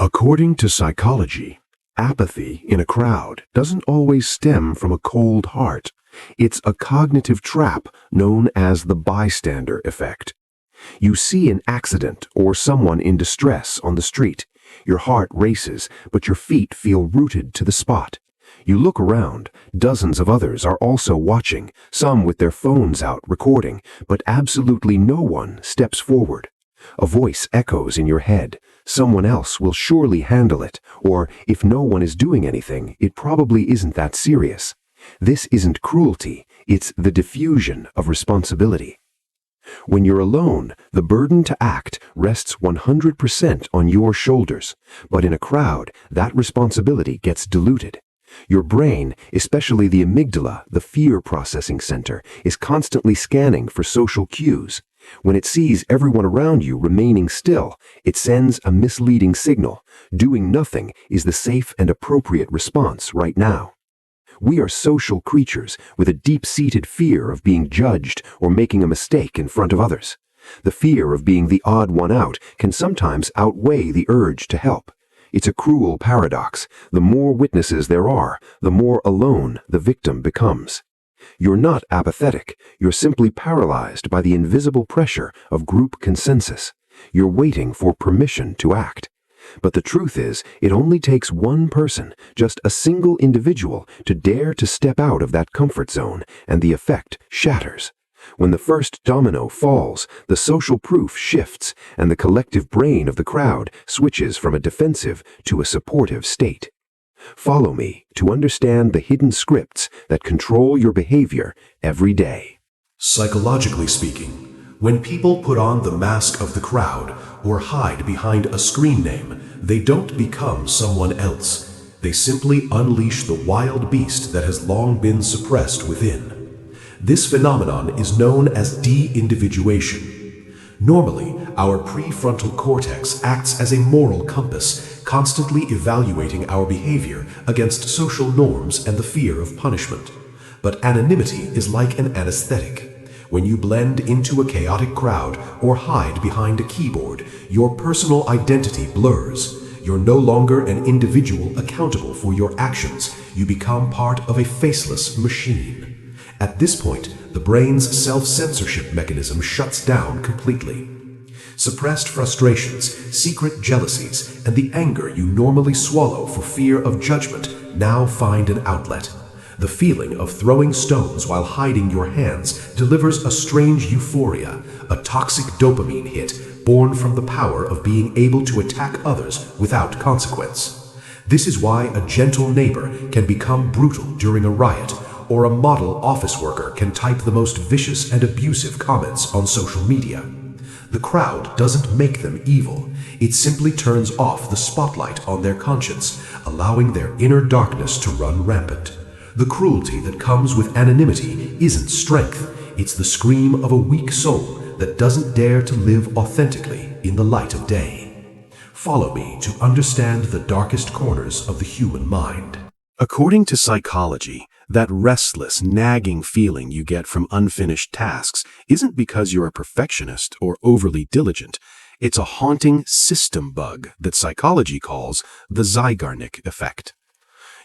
According to psychology, apathy in a crowd doesn't always stem from a cold heart. It's a cognitive trap known as the bystander effect. You see an accident or someone in distress on the street. Your heart races, but your feet feel rooted to the spot. You look around. Dozens of others are also watching, some with their phones out recording, but absolutely no one steps forward. A voice echoes in your head. Someone else will surely handle it, or if no one is doing anything, it probably isn't that serious. This isn't cruelty, it's the diffusion of responsibility. When you're alone, the burden to act rests 100% on your shoulders, but in a crowd, that responsibility gets diluted. Your brain, especially the amygdala, the fear processing center, is constantly scanning for social cues. When it sees everyone around you remaining still, it sends a misleading signal. Doing nothing is the safe and appropriate response right now. We are social creatures with a deep-seated fear of being judged or making a mistake in front of others. The fear of being the odd one out can sometimes outweigh the urge to help. It's a cruel paradox. The more witnesses there are, the more alone the victim becomes. You're not apathetic. You're simply paralyzed by the invisible pressure of group consensus. You're waiting for permission to act. But the truth is, it only takes one person, just a single individual, to dare to step out of that comfort zone, and the effect shatters. When the first domino falls, the social proof shifts, and the collective brain of the crowd switches from a defensive to a supportive state. Follow me to understand the hidden scripts that control your behavior every day. Psychologically speaking, when people put on the mask of the crowd or hide behind a screen name, they don't become someone else. They simply unleash the wild beast that has long been suppressed within. This phenomenon is known as de-individuation. Normally, our prefrontal cortex acts as a moral compass, constantly evaluating our behavior against social norms and the fear of punishment. But anonymity is like an anesthetic. When you blend into a chaotic crowd or hide behind a keyboard, your personal identity blurs. You're no longer an individual accountable for your actions. You become part of a faceless machine. At this point, the brain's self-censorship mechanism shuts down completely. Suppressed frustrations, secret jealousies, and the anger you normally swallow for fear of judgment now find an outlet. The feeling of throwing stones while hiding your hands delivers a strange euphoria, a toxic dopamine hit born from the power of being able to attack others without consequence. This is why a gentle neighbor can become brutal during a riot, or a model office worker can type the most vicious and abusive comments on social media. The crowd doesn't make them evil. It simply turns off the spotlight on their conscience, allowing their inner darkness to run rampant. The cruelty that comes with anonymity isn't strength. It's the scream of a weak soul that doesn't dare to live authentically in the light of day. Follow me to understand the darkest corners of the human mind. According to psychology, that restless, nagging feeling you get from unfinished tasks isn't because you're a perfectionist or overly diligent. It's a haunting system bug that psychology calls the Zeigarnik effect.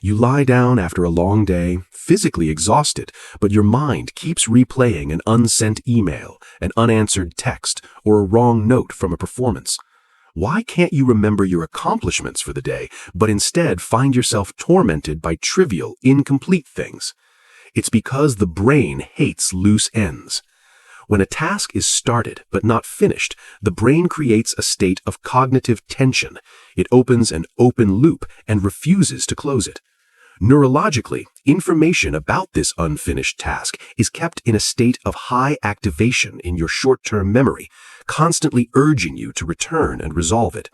You lie down after a long day, physically exhausted, but your mind keeps replaying an unsent email, an unanswered text, or a wrong note from a performance. Why can't you remember your accomplishments for the day, but instead find yourself tormented by trivial, incomplete things? It's because the brain hates loose ends. When a task is started but not finished, the brain creates a state of cognitive tension. It opens an open loop and refuses to close it. Neurologically, information about this unfinished task is kept in a state of high activation in your short-term memory, constantly urging you to return and resolve it.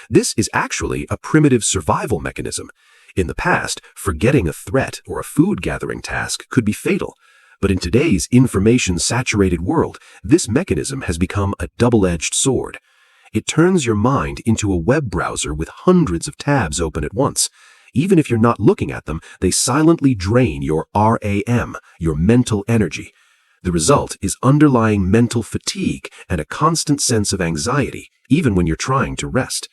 This is actually a primitive survival mechanism. In the past, forgetting a threat or a food-gathering task could be fatal. But in today's information-saturated world, this mechanism has become a double-edged sword. It turns your mind into a web browser with hundreds of tabs open at once. Even if you're not looking at them, they silently drain your RAM, your mental energy. The result is underlying mental fatigue and a constant sense of anxiety, even when you're trying to rest.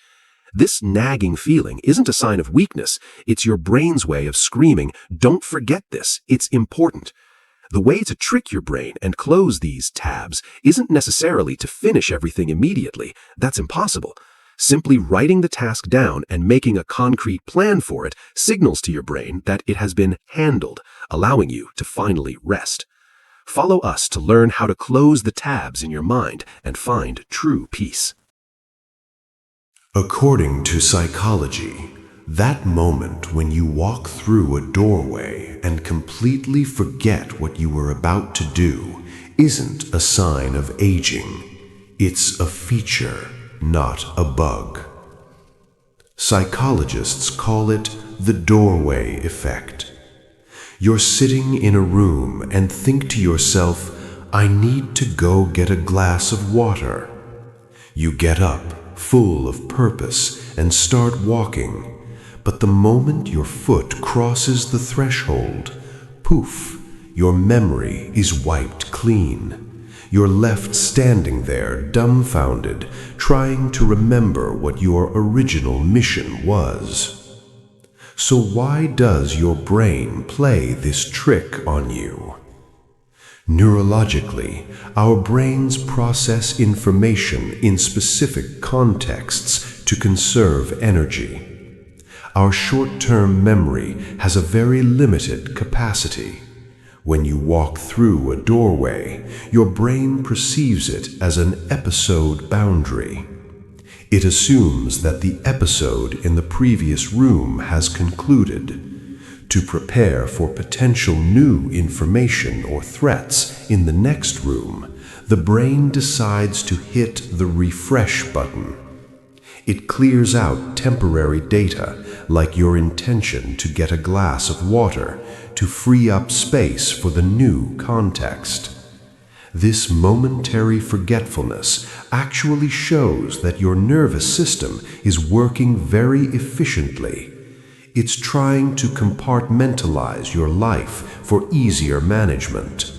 This nagging feeling isn't a sign of weakness, it's your brain's way of screaming, "Don't forget this, it's important." The way to trick your brain and close these tabs isn't necessarily to finish everything immediately. That's impossible. Simply writing the task down and making a concrete plan for it signals to your brain that it has been handled, allowing you to finally rest. Follow us to learn how to close the tabs in your mind and find true peace. According to psychology, that moment when you walk through a doorway and completely forget what you were about to do isn't a sign of aging. It's a feature, not a bug. Psychologists call it the doorway effect. You're sitting in a room and think to yourself, "I need to go get a glass of water." You get up, full of purpose, and start walking. But the moment your foot crosses the threshold, poof, your memory is wiped clean. You're left standing there, dumbfounded, trying to remember what your original mission was. So why does your brain play this trick on you? Neurologically, our brains process information in specific contexts to conserve energy. Our short-term memory has a very limited capacity. When you walk through a doorway, your brain perceives it as an episode boundary. It assumes that the episode in the previous room has concluded. To prepare for potential new information or threats in the next room, the brain decides to hit the refresh button. It clears out temporary data, like your intention to get a glass of water, to free up space for the new context. This momentary forgetfulness actually shows that your nervous system is working very efficiently. It's trying to compartmentalize your life for easier management.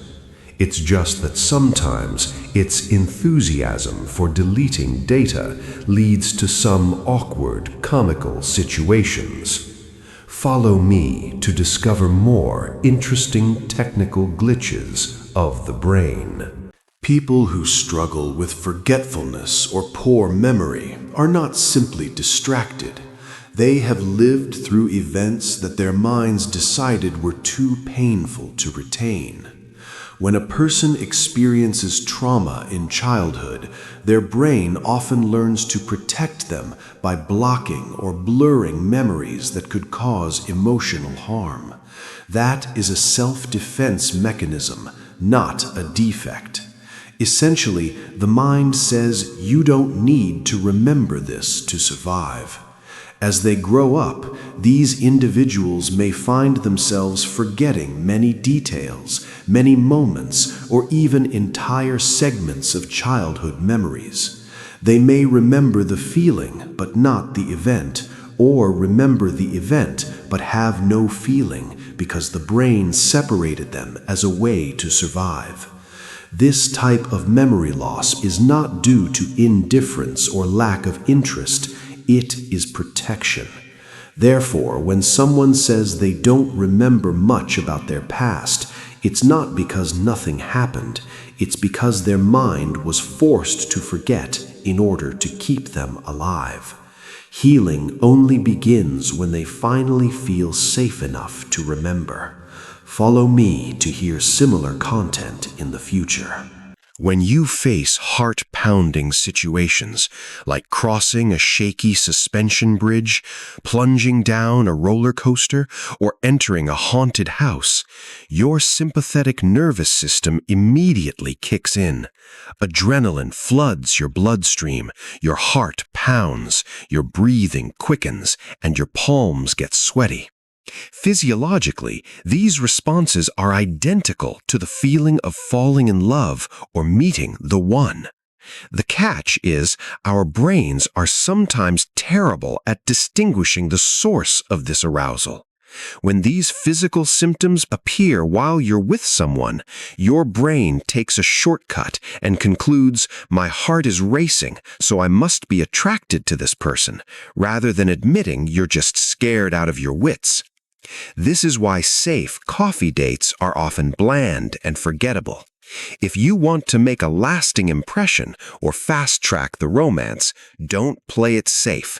It's just that sometimes its enthusiasm for deleting data leads to some awkward, comical situations. Follow me to discover more interesting technical glitches of the brain. People who struggle with forgetfulness or poor memory are not simply distracted. They have lived through events that their minds decided were too painful to retain. When a person experiences trauma in childhood, their brain often learns to protect them by blocking or blurring memories that could cause emotional harm. That is a self-defense mechanism, not a defect. Essentially, the mind says you don't need to remember this to survive. As they grow up, these individuals may find themselves forgetting many details, many moments, or even entire segments of childhood memories. They may remember the feeling, but not the event, or remember the event, but have no feeling because the brain separated them as a way to survive. This type of memory loss is not due to indifference or lack of interest. It is protection. Therefore, when someone says they don't remember much about their past, it's not because nothing happened. It's because their mind was forced to forget in order to keep them alive. Healing only begins when they finally feel safe enough to remember. Follow me to hear similar content in the future. When you face heart-pounding situations, like crossing a shaky suspension bridge, plunging down a roller coaster, or entering a haunted house, your sympathetic nervous system immediately kicks in. Adrenaline floods your bloodstream, your heart pounds, your breathing quickens, and your palms get sweaty. Physiologically, these responses are identical to the feeling of falling in love or meeting the one. The catch is our brains are sometimes terrible at distinguishing the source of this arousal. When these physical symptoms appear while you're with someone, your brain takes a shortcut and concludes, "My heart is racing, so I must be attracted to this person," rather than admitting you're just scared out of your wits. This is why safe coffee dates are often bland and forgettable. If you want to make a lasting impression or fast-track the romance, don't play it safe.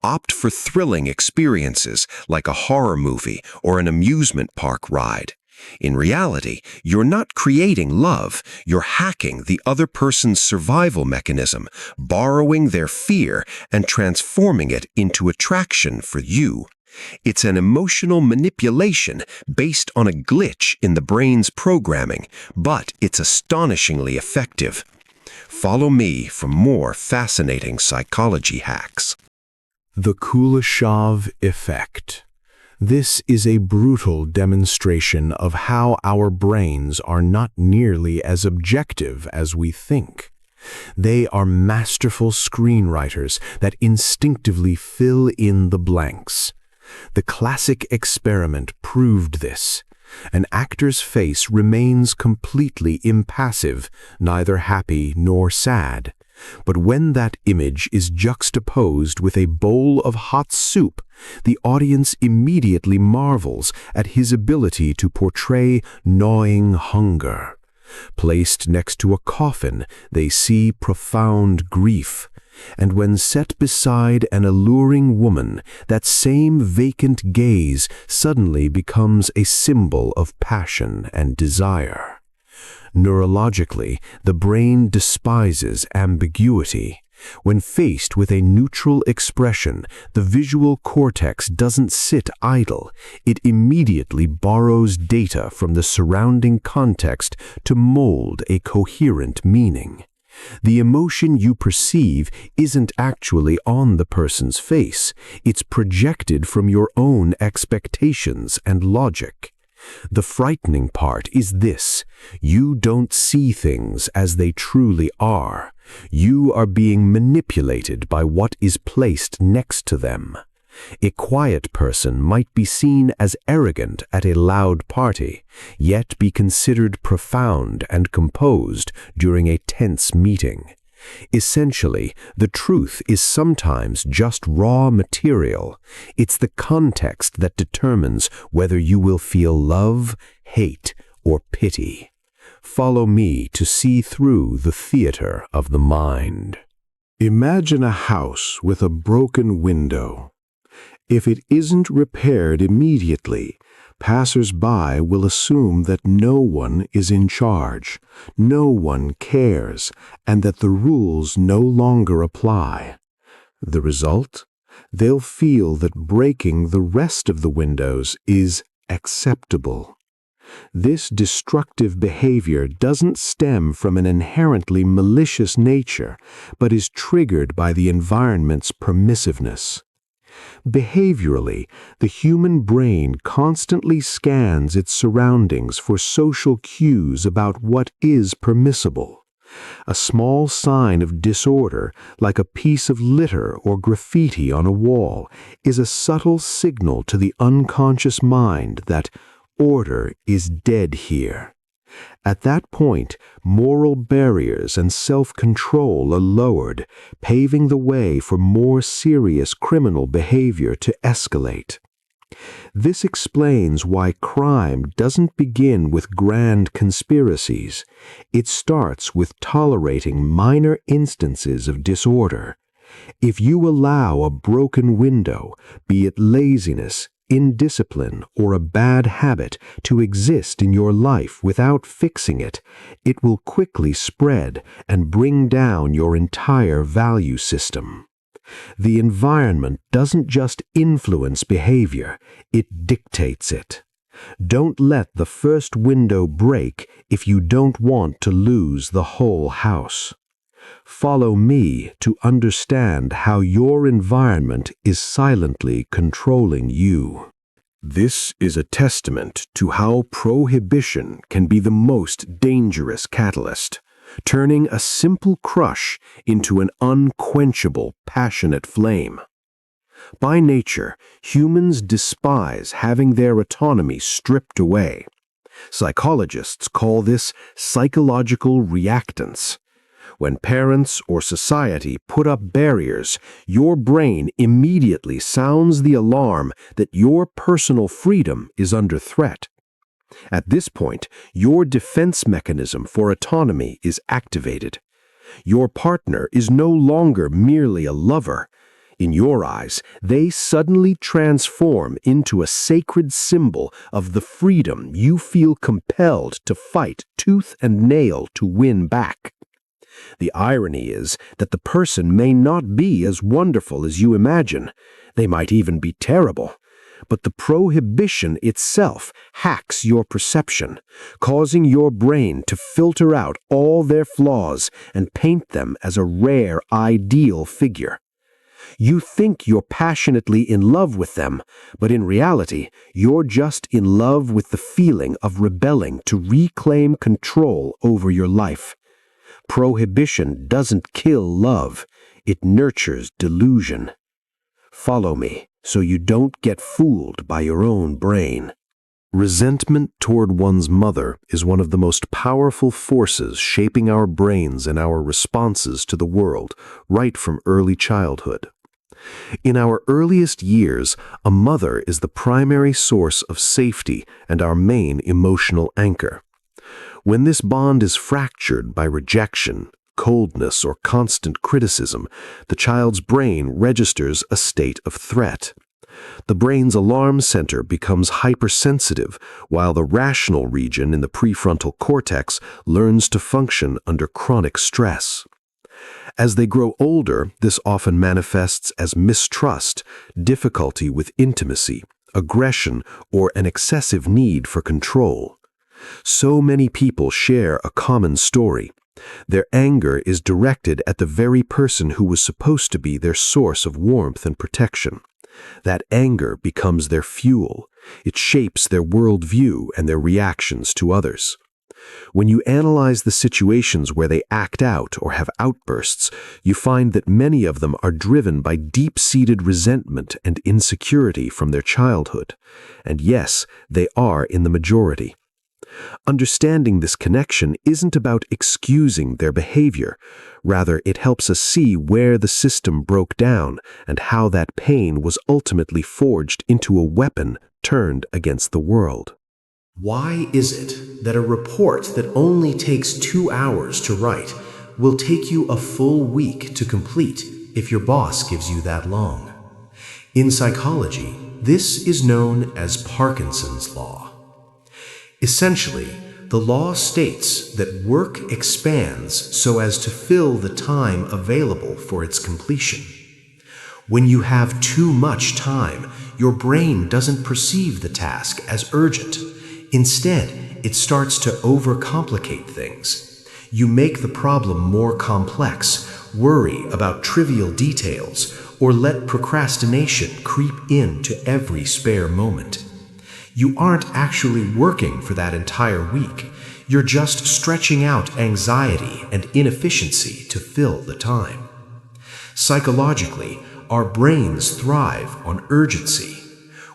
Opt for thrilling experiences like a horror movie or an amusement park ride. In reality, you're not creating love, you're hacking the other person's survival mechanism, borrowing their fear and transforming it into attraction for you. It's an emotional manipulation based on a glitch in the brain's programming, but it's astonishingly effective. Follow me for more fascinating psychology hacks. The Kuleshov effect. This is a brutal demonstration of how our brains are not nearly as objective as we think. They are masterful screenwriters that instinctively fill in the blanks. The classic experiment proved this. An actor's face remains completely impassive, neither happy nor sad. But when that image is juxtaposed with a bowl of hot soup, the audience immediately marvels at his ability to portray gnawing hunger. Placed next to a coffin, they see profound grief. And when set beside an alluring woman, that same vacant gaze suddenly becomes a symbol of passion and desire. Neurologically, the brain despises ambiguity. When faced with a neutral expression, the visual cortex doesn't sit idle. It immediately borrows data from the surrounding context to mold a coherent meaning. The emotion you perceive isn't actually on the person's face. It's projected from your own expectations and logic. The frightening part is this: you don't see things as they truly are. You are being manipulated by what is placed next to them. A quiet person might be seen as arrogant at a loud party, yet be considered profound and composed during a tense meeting. Essentially, the truth is sometimes just raw material. It's the context that determines whether you will feel love, hate, or pity. Follow me to see through the theater of the mind. Imagine a house with a broken window. If it isn't repaired immediately, passers-by will assume that no one is in charge, no one cares, and that the rules no longer apply. The result? They'll feel that breaking the rest of the windows is acceptable. This destructive behavior doesn't stem from an inherently malicious nature, but is triggered by the environment's permissiveness. Behaviorally, the human brain constantly scans its surroundings for social cues about what is permissible. A small sign of disorder, like a piece of litter or graffiti on a wall, is a subtle signal to the unconscious mind that order is dead here. At that point, moral barriers and self-control are lowered, paving the way for more serious criminal behavior to escalate. This explains why crime doesn't begin with grand conspiracies. It starts with tolerating minor instances of disorder. If you allow a broken window, be it laziness, indiscipline, or a bad habit, to exist in your life without fixing it, it will quickly spread and bring down your entire value system. The environment doesn't just influence behavior, it dictates it. Don't let the first window break if you don't want to lose the whole house. Follow me to understand how your environment is silently controlling you. This is a testament to how prohibition can be the most dangerous catalyst, turning a simple crush into an unquenchable, passionate flame. By nature, humans despise having their autonomy stripped away. Psychologists call this psychological reactance. When parents or society put up barriers, your brain immediately sounds the alarm that your personal freedom is under threat. At this point, your defense mechanism for autonomy is activated. Your partner is no longer merely a lover. In your eyes, they suddenly transform into a sacred symbol of the freedom you feel compelled to fight tooth and nail to win back. The irony is that the person may not be as wonderful as you imagine. They might even be terrible. But the prohibition itself hacks your perception, causing your brain to filter out all their flaws and paint them as a rare, ideal figure. You think you're passionately in love with them, but in reality, you're just in love with the feeling of rebelling to reclaim control over your life. Prohibition doesn't kill love, it nurtures delusion. Follow me so you don't get fooled by your own brain. Resentment toward one's mother is one of the most powerful forces shaping our brains and our responses to the world, right from early childhood. In our earliest years, a mother is the primary source of safety and our main emotional anchor. When this bond is fractured by rejection, coldness, or constant criticism, the child's brain registers a state of threat. The brain's alarm center becomes hypersensitive, while the rational region in the prefrontal cortex learns to function under chronic stress. As they grow older, this often manifests as mistrust, difficulty with intimacy, aggression, or an excessive need for control. So many people share a common story. Their anger is directed at the very person who was supposed to be their source of warmth and protection. That anger becomes their fuel. It shapes their worldview and their reactions to others. When you analyze the situations where they act out or have outbursts, you find that many of them are driven by deep-seated resentment and insecurity from their childhood. And yes, they are in the majority. Understanding this connection isn't about excusing their behavior. Rather, it helps us see where the system broke down and how that pain was ultimately forged into a weapon turned against the world. Why is it that a report that only takes 2 hours to write will take you a full week to complete if your boss gives you that long? In psychology, this is known as Parkinson's law. Essentially, the law states that work expands so as to fill the time available for its completion. When you have too much time, your brain doesn't perceive the task as urgent. Instead, it starts to overcomplicate things. You make the problem more complex, worry about trivial details, or let procrastination creep into every spare moment. You aren't actually working for that entire week. You're just stretching out anxiety and inefficiency to fill the time. Psychologically, our brains thrive on urgency.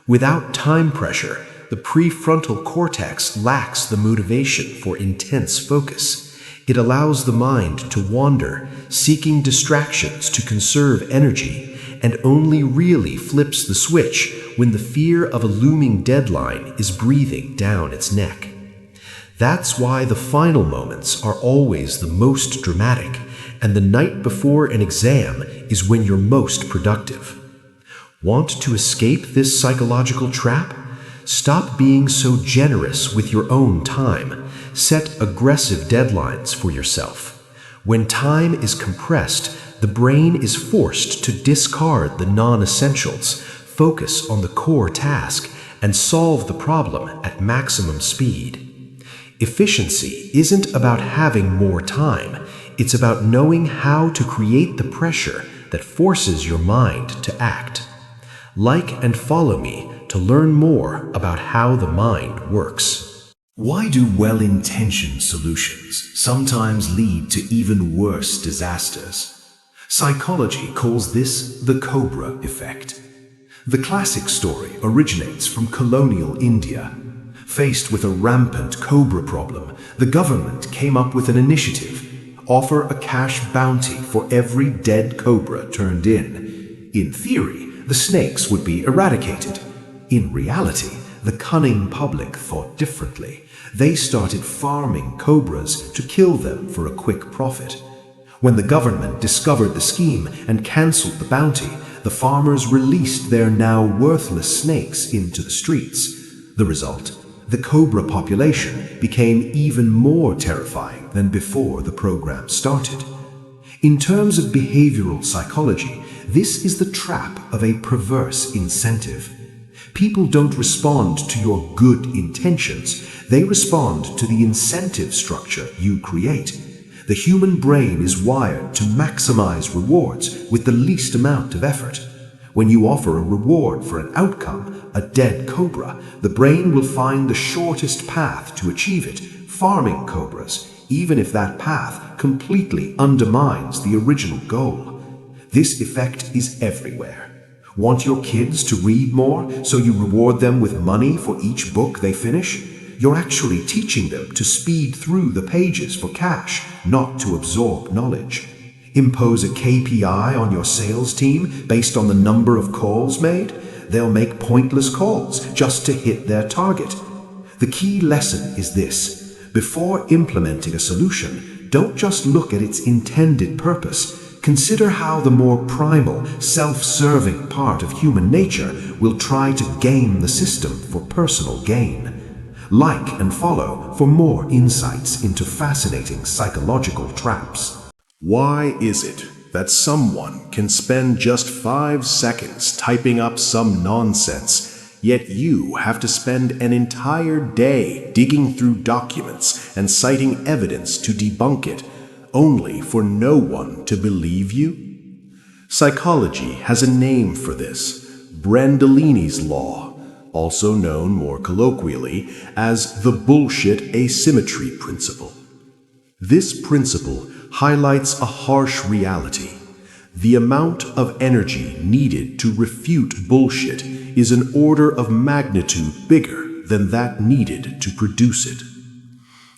Without time pressure, the prefrontal cortex lacks the motivation for intense focus. It allows the mind to wander, seeking distractions to conserve energy, and only really flips the switch when the fear of a looming deadline is breathing down its neck. That's why the final moments are always the most dramatic, and the night before an exam is when you're most productive. Want to escape this psychological trap? Stop being so generous with your own time. Set aggressive deadlines for yourself. When time is compressed, the brain is forced to discard the non-essentials, focus on the core task, and solve the problem at maximum speed. Efficiency isn't about having more time. It's about knowing how to create the pressure that forces your mind to act. Like and follow me to learn more about how the mind works. Why do well-intentioned solutions sometimes lead to even worse disasters? Psychology calls this the Cobra effect. The classic story originates from colonial India. Faced with a rampant cobra problem, the government came up with an initiative: offer a cash bounty for every dead cobra turned in. In theory, the snakes would be eradicated. In reality, the cunning public thought differently. They started farming cobras to kill them for a quick profit. When the government discovered the scheme and cancelled the bounty, the farmers released their now worthless snakes into the streets. The result? The cobra population became even more terrifying than before the program started. In terms of behavioral psychology, this is the trap of a perverse incentive. People don't respond to your good intentions, they respond to the incentive structure you create. The human brain is wired to maximize rewards with the least amount of effort. When you offer a reward for an outcome, a dead cobra, the brain will find the shortest path to achieve it, farming cobras, even if that path completely undermines the original goal. This effect is everywhere. Want your kids to read more, so you reward them with money for each book they finish? You're actually teaching them to speed through the pages for cash, not to absorb knowledge. Impose a KPI on your sales team based on the number of calls made. They'll make pointless calls just to hit their target. The key lesson is this: before implementing a solution, don't just look at its intended purpose. Consider how the more primal, self-serving part of human nature will try to game the system for personal gain. Like and follow for more insights into fascinating psychological traps. Why is it that someone can spend just 5 seconds typing up some nonsense, yet you have to spend an entire day digging through documents and citing evidence to debunk it, only for no one to believe you? Psychology has a name for this: Brandolini's Law, also known more colloquially as the bullshit asymmetry principle. This principle highlights a harsh reality. The amount of energy needed to refute bullshit is an order of magnitude bigger than that needed to produce it.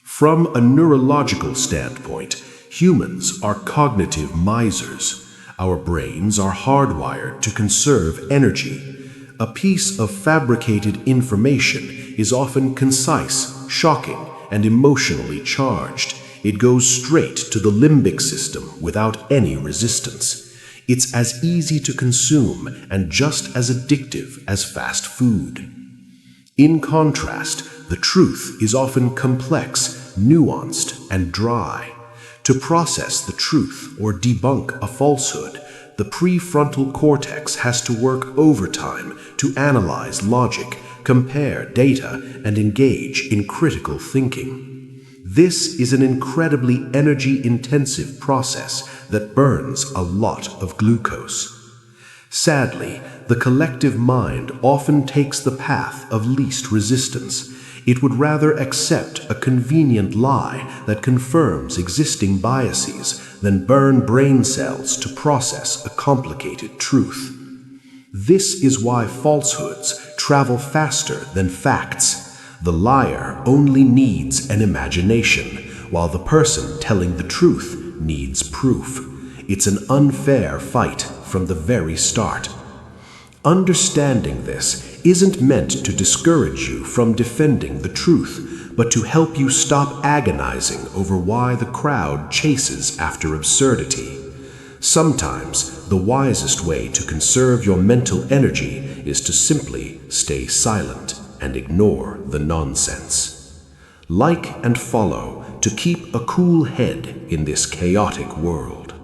From a neurological standpoint, humans are cognitive misers. Our brains are hardwired to conserve energy. A piece of fabricated information is often concise, shocking, and emotionally charged. It goes straight to the limbic system without any resistance. It's as easy to consume and just as addictive as fast food. In contrast, the truth is often complex, nuanced, and dry. To process the truth or debunk a falsehood, the prefrontal cortex has to work overtime to analyze logic, compare data, and engage in critical thinking. This is an incredibly energy-intensive process that burns a lot of glucose. Sadly, the collective mind often takes the path of least resistance. It would rather accept a convenient lie that confirms existing biases than burn brain cells to process a complicated truth. This is why falsehoods travel faster than facts. The liar only needs an imagination, while the person telling the truth needs proof. It's an unfair fight from the very start. Understanding this isn't meant to discourage you from defending the truth, but to help you stop agonizing over why the crowd chases after absurdity. Sometimes, the wisest way to conserve your mental energy is to simply stay silent and ignore the nonsense. Like and follow to keep a cool head in this chaotic world.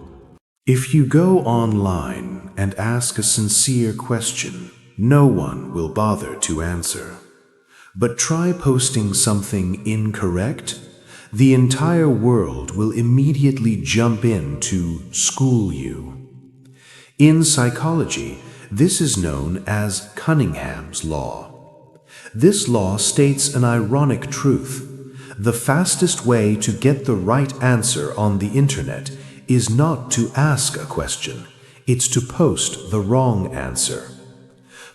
If you go online and ask a sincere question, no one will bother to answer. But try posting something incorrect, the entire world will immediately jump in to school you. In psychology, this is known as Cunningham's Law. This law states an ironic truth. The fastest way to get the right answer on the internet is not to ask a question, it's to post the wrong answer.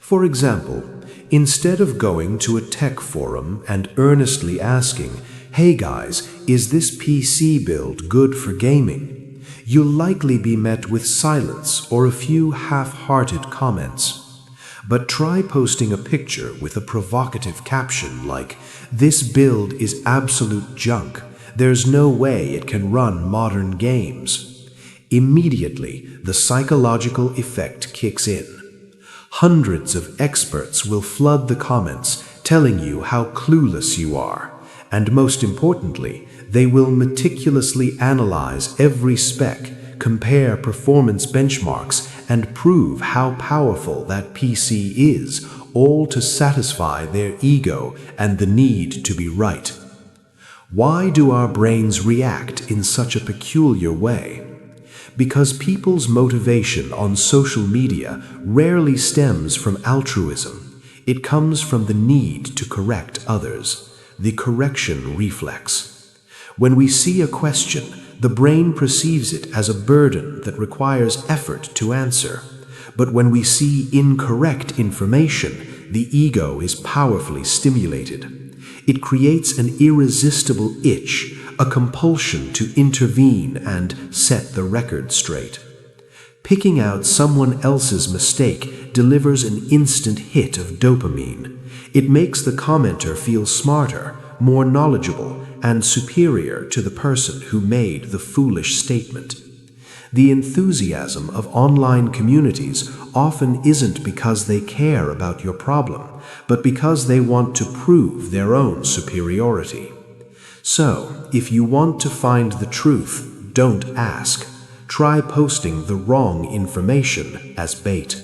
For example, instead of going to a tech forum and earnestly asking, "Hey guys, is this PC build good for gaming?" you'll likely be met with silence or a few half-hearted comments. But try posting a picture with a provocative caption like, "This build is absolute junk. There's no way it can run modern games." Immediately, the psychological effect kicks in. Hundreds of experts will flood the comments, telling you how clueless you are. And most importantly, they will meticulously analyze every spec, compare performance benchmarks, and prove how powerful that PC is, all to satisfy their ego and the need to be right. Why do our brains react in such a peculiar way? Because people's motivation on social media rarely stems from altruism. It comes from the need to correct others, the correction reflex. When we see a question, the brain perceives it as a burden that requires effort to answer. But when we see incorrect information, the ego is powerfully stimulated. It creates an irresistible itch, a compulsion to intervene and set the record straight. Picking out someone else's mistake delivers an instant hit of dopamine. It makes the commenter feel smarter, more knowledgeable, and superior to the person who made the foolish statement. The enthusiasm of online communities often isn't because they care about your problem, but because they want to prove their own superiority. So, if you want to find the truth, don't ask. Try posting the wrong information as bait.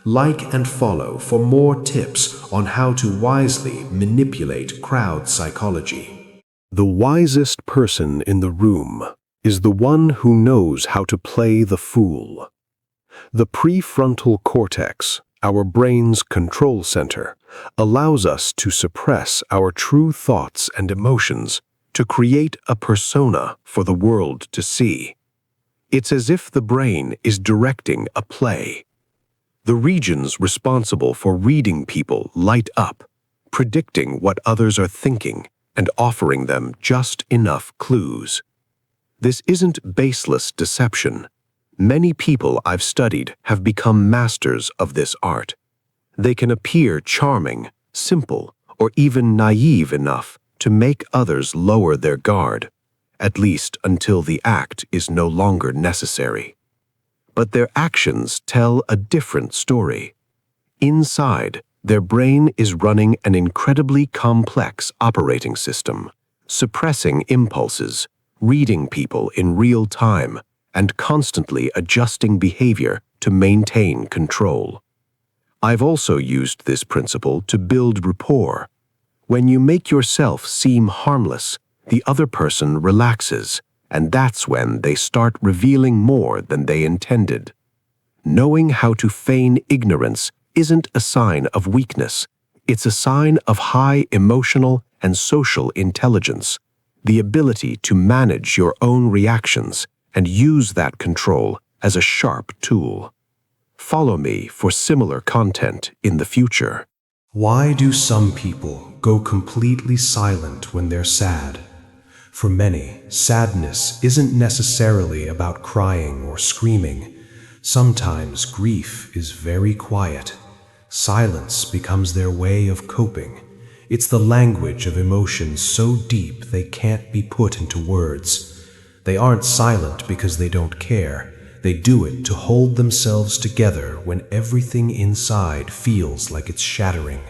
Like and follow for more tips on how to wisely manipulate crowd psychology. The wisest person in the room is the one who knows how to play the fool. The prefrontal cortex, our brain's control center, allows us to suppress our true thoughts and emotions to create a persona for the world to see. It's as if the brain is directing a play. The regions responsible for reading people light up, predicting what others are thinking and offering them just enough clues. This isn't baseless deception. Many people I've studied have become masters of this art. They can appear charming, simple, or even naive enough to make others lower their guard, at least until the act is no longer necessary. But their actions tell a different story. Inside, their brain is running an incredibly complex operating system, suppressing impulses, reading people in real time, and constantly adjusting behavior to maintain control. I've also used this principle to build rapport. When you make yourself seem harmless, the other person relaxes, and that's when they start revealing more than they intended. Knowing how to feign ignorance isn't a sign of weakness. It's a sign of high emotional and social intelligence, the ability to manage your own reactions and use that control as a sharp tool. Follow me for similar content in the future. Why do some people go completely silent when they're sad? For many, sadness isn't necessarily about crying or screaming. Sometimes grief is very quiet. Silence becomes their way of coping. It's the language of emotions so deep they can't be put into words. They aren't silent because they don't care. They do it to hold themselves together when everything inside feels like it's shattering.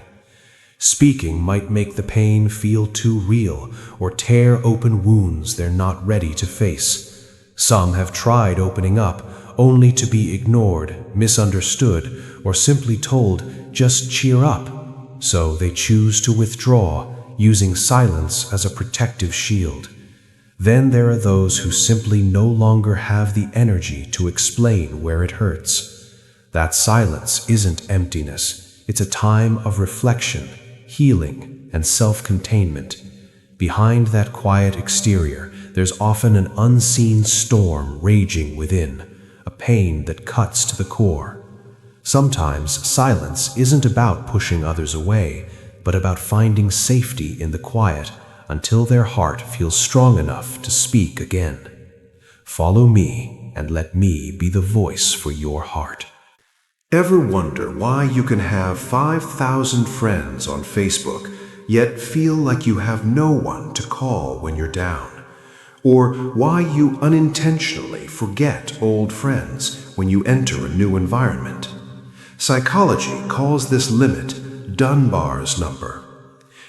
Speaking might make the pain feel too real or tear open wounds they're not ready to face. Some have tried opening up only to be ignored, misunderstood, or simply told, "Just cheer up." So they choose to withdraw, using silence as a protective shield. Then there are those who simply no longer have the energy to explain where it hurts. That silence isn't emptiness. It's a time of reflection, healing, and self-containment. Behind that quiet exterior, there's often an unseen storm raging within, a pain that cuts to the core. Sometimes silence isn't about pushing others away, but about finding safety in the quiet until their heart feels strong enough to speak again. Follow me and let me be the voice for your heart. Ever wonder why you can have 5,000 friends on Facebook, yet feel like you have no one to call when you're down? Or why you unintentionally forget old friends when you enter a new environment? Psychology calls this limit Dunbar's number.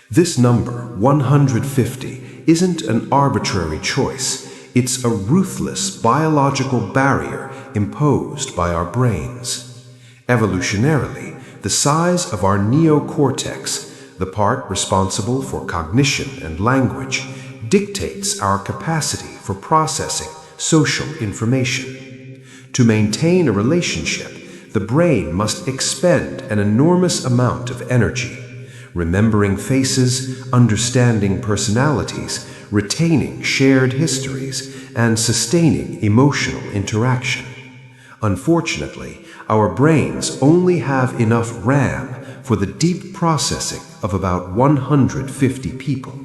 This number, 150, isn't an arbitrary choice. It's a ruthless biological barrier imposed by our brains. Evolutionarily, the size of our neocortex, the part responsible for cognition and language, dictates our capacity for processing social information. To maintain a relationship, the brain must expend an enormous amount of energy, remembering faces, understanding personalities, retaining shared histories, and sustaining emotional interaction. Unfortunately, our brains only have enough RAM for the deep processing of about 150 people.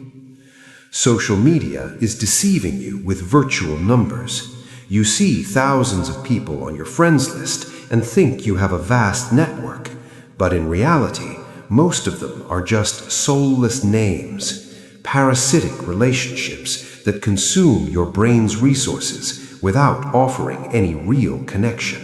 Social media is deceiving you with virtual numbers. You see thousands of people on your friends list and think you have a vast network, but in reality, most of them are just soulless names, parasitic relationships that consume your brain's resources without offering any real connection.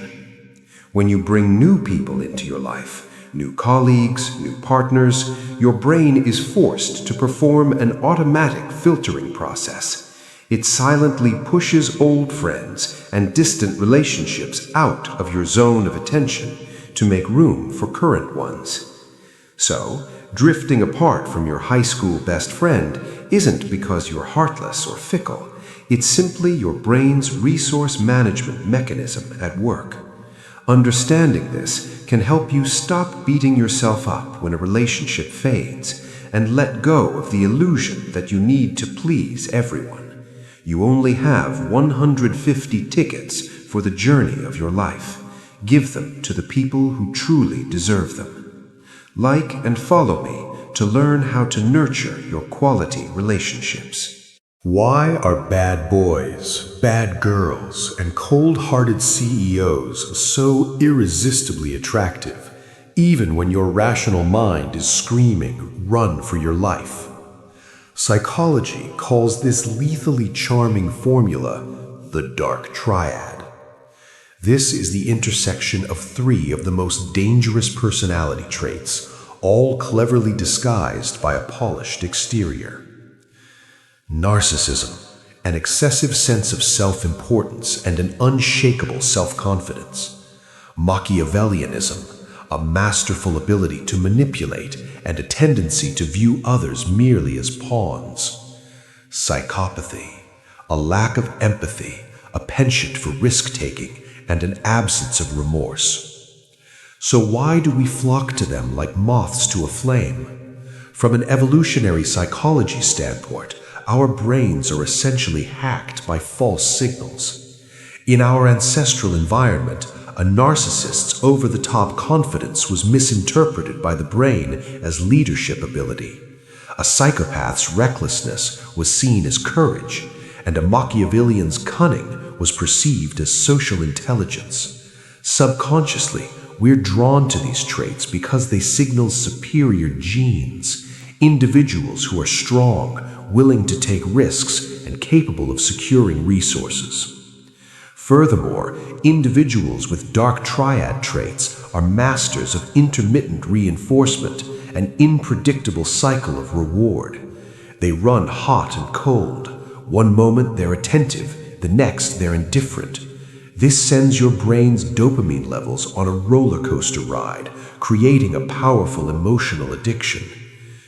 When you bring new people into your life, new colleagues, new partners, your brain is forced to perform an automatic filtering process. It silently pushes old friends and distant relationships out of your zone of attention to make room for current ones. So, drifting apart from your high school best friend isn't because you're heartless or fickle. It's simply your brain's resource management mechanism at work. Understanding this can help you stop beating yourself up when a relationship fades and let go of the illusion that you need to please everyone. You only have 150 tickets for the journey of your life. Give them to the people who truly deserve them. Like and follow me to learn how to nurture your quality relationships. Why are bad boys, bad girls, and cold-hearted CEOs so irresistibly attractive, even when your rational mind is screaming, run for your life? Psychology calls this lethally charming formula the dark triad. This is the intersection of three of the most dangerous personality traits, all cleverly disguised by a polished exterior. Narcissism, an excessive sense of self-importance and an unshakable self-confidence. Machiavellianism, a masterful ability to manipulate and a tendency to view others merely as pawns. Psychopathy, a lack of empathy, a penchant for risk-taking, and an absence of remorse. So why do we flock to them like moths to a flame? From an evolutionary psychology standpoint, our brains are essentially hacked by false signals. In our ancestral environment, a narcissist's over-the-top confidence was misinterpreted by the brain as leadership ability. A psychopath's recklessness was seen as courage, and a Machiavellian's cunning was perceived as social intelligence. Subconsciously, we're drawn to these traits because they signal superior genes, individuals who are strong, willing to take risks, and capable of securing resources. Furthermore, individuals with dark triad traits are masters of intermittent reinforcement, an unpredictable cycle of reward. They run hot and cold. One moment they're attentive, the next they're indifferent. This sends your brain's dopamine levels on a roller coaster ride, creating a powerful emotional addiction.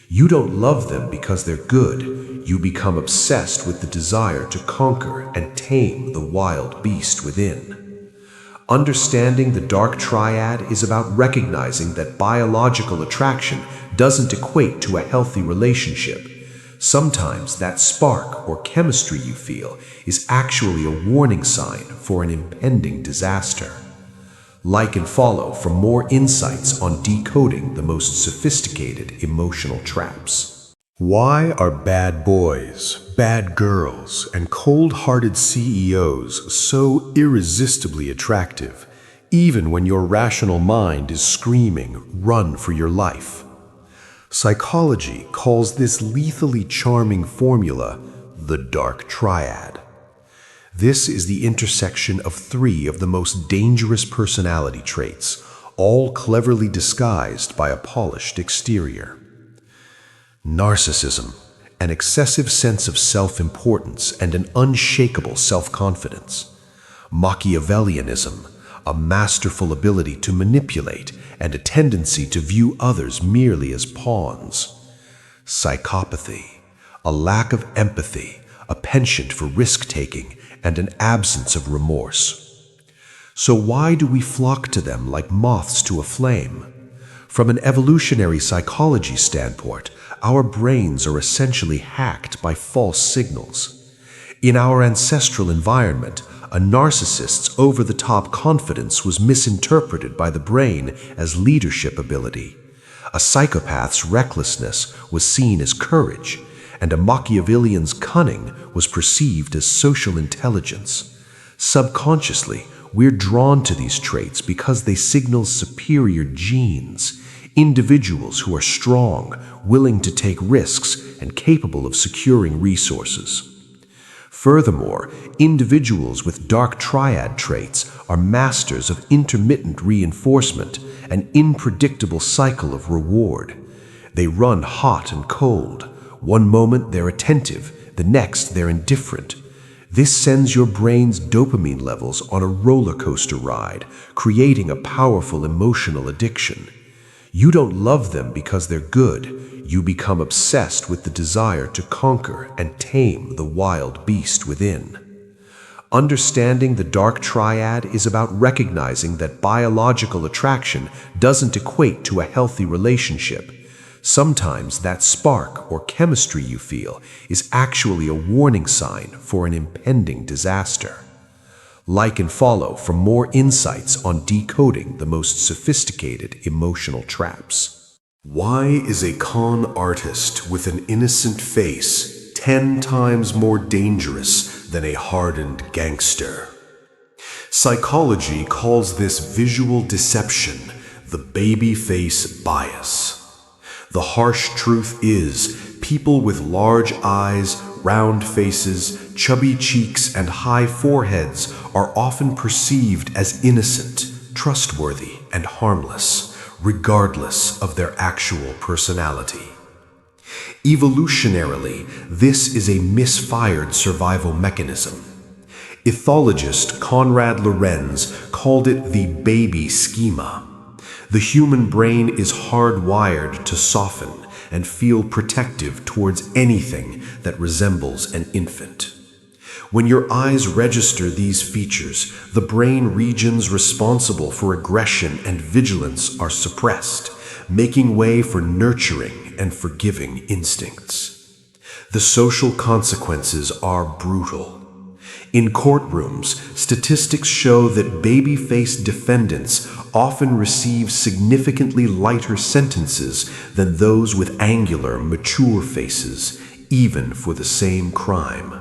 You don't love them because they're good. You become obsessed with the desire to conquer and tame the wild beast within. Understanding the dark triad is about recognizing that biological attraction doesn't equate to a healthy relationship. Sometimes that spark or chemistry you feel is actually a warning sign for an impending disaster. Like and follow for more insights on decoding the most sophisticated emotional traps. Why are bad boys, bad girls, and cold-hearted CEOs so irresistibly attractive, even when your rational mind is screaming, "Run for your life"? Psychology calls this lethally charming formula the dark triad. This is the intersection of three of the most dangerous personality traits, all cleverly disguised by a polished exterior. Narcissism, an excessive sense of self-importance and an unshakable self-confidence. Machiavellianism, a masterful ability to manipulate and a tendency to view others merely as pawns. Psychopathy, a lack of empathy, a penchant for risk-taking, and an absence of remorse. So why do we flock to them like moths to a flame? From an evolutionary psychology standpoint, our brains are essentially hacked by false signals. In our ancestral environment, a narcissist's over-the-top confidence was misinterpreted by the brain as leadership ability. A psychopath's recklessness was seen as courage, and a Machiavellian's cunning was perceived as social intelligence. Subconsciously, we're drawn to these traits because they signal superior genes, individuals who are strong, willing to take risks, and capable of securing resources. Furthermore, individuals with dark triad traits are masters of intermittent reinforcement, an unpredictable cycle of reward. They run hot and cold. One moment they're attentive, the next they're indifferent. This sends your brain's dopamine levels on a roller coaster ride, creating a powerful emotional addiction. You don't love them because they're good. You become obsessed with the desire to conquer and tame the wild beast within. Understanding the dark triad is about recognizing that biological attraction doesn't equate to a healthy relationship. Sometimes that spark or chemistry you feel is actually a warning sign for an impending disaster. Like and follow for more insights on decoding the most sophisticated emotional traps. Why is a con artist with an innocent face 10 times more dangerous than a hardened gangster? Psychology calls this visual deception the baby face bias. The harsh truth is, people with large eyes, round faces, chubby cheeks, and high foreheads are often perceived as innocent, trustworthy, and harmless, regardless of their actual personality. Evolutionarily, this is a misfired survival mechanism. Ethologist Konrad Lorenz called it the baby schema. The human brain is hardwired to soften and feel protective towards anything that resembles an infant. When your eyes register these features, the brain regions responsible for aggression and vigilance are suppressed, making way for nurturing and forgiving instincts. The social consequences are brutal. In courtrooms, statistics show that baby-faced defendants often receive significantly lighter sentences than those with angular, mature faces, even for the same crime.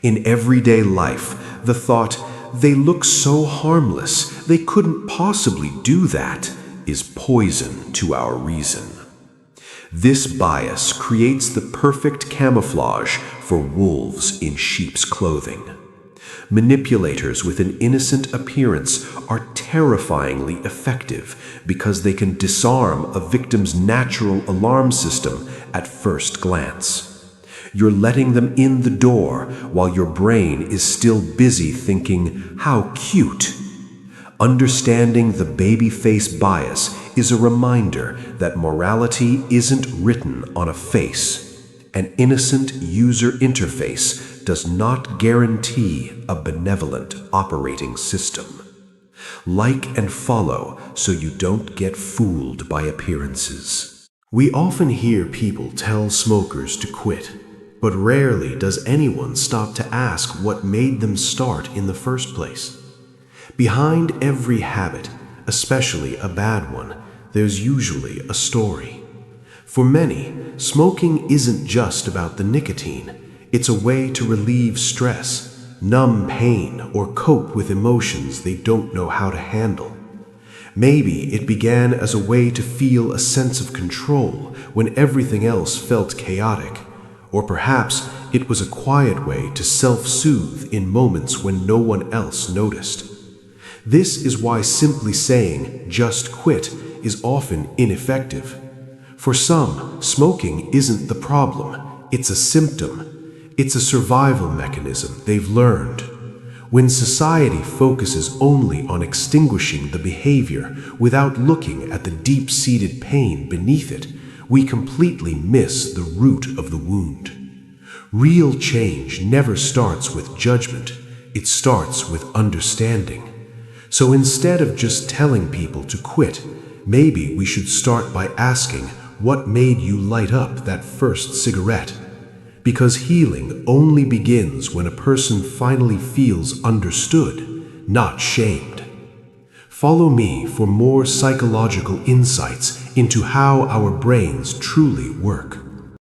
In everyday life, the thought, "They look so harmless, they couldn't possibly do that," is poison to our reason. This bias creates the perfect camouflage for wolves in sheep's clothing. Manipulators with an innocent appearance are terrifyingly effective because they can disarm a victim's natural alarm system at first glance. You're letting them in the door while your brain is still busy thinking, "How cute." Understanding the baby face bias is a reminder that morality isn't written on a face. An innocent user interface does not guarantee a benevolent operating system. Like and follow so you don't get fooled by appearances. We often hear people tell smokers to quit, but rarely does anyone stop to ask what made them start in the first place. Behind every habit, especially a bad one, there's usually a story. For many, smoking isn't just about the nicotine. It's a way to relieve stress, numb pain, or cope with emotions they don't know how to handle. Maybe it began as a way to feel a sense of control when everything else felt chaotic, or perhaps it was a quiet way to self-soothe in moments when no one else noticed. This is why simply saying, "just quit," is often ineffective. For some, smoking isn't the problem, it's a symptom. It's a survival mechanism they've learned. When society focuses only on extinguishing the behavior without looking at the deep-seated pain beneath it, we completely miss the root of the wound. Real change never starts with judgment, it starts with understanding. So instead of just telling people to quit, maybe we should start by asking what made you light up that first cigarette. Because healing only begins when a person finally feels understood, not shamed. Follow me for more psychological insights into how our brains truly work.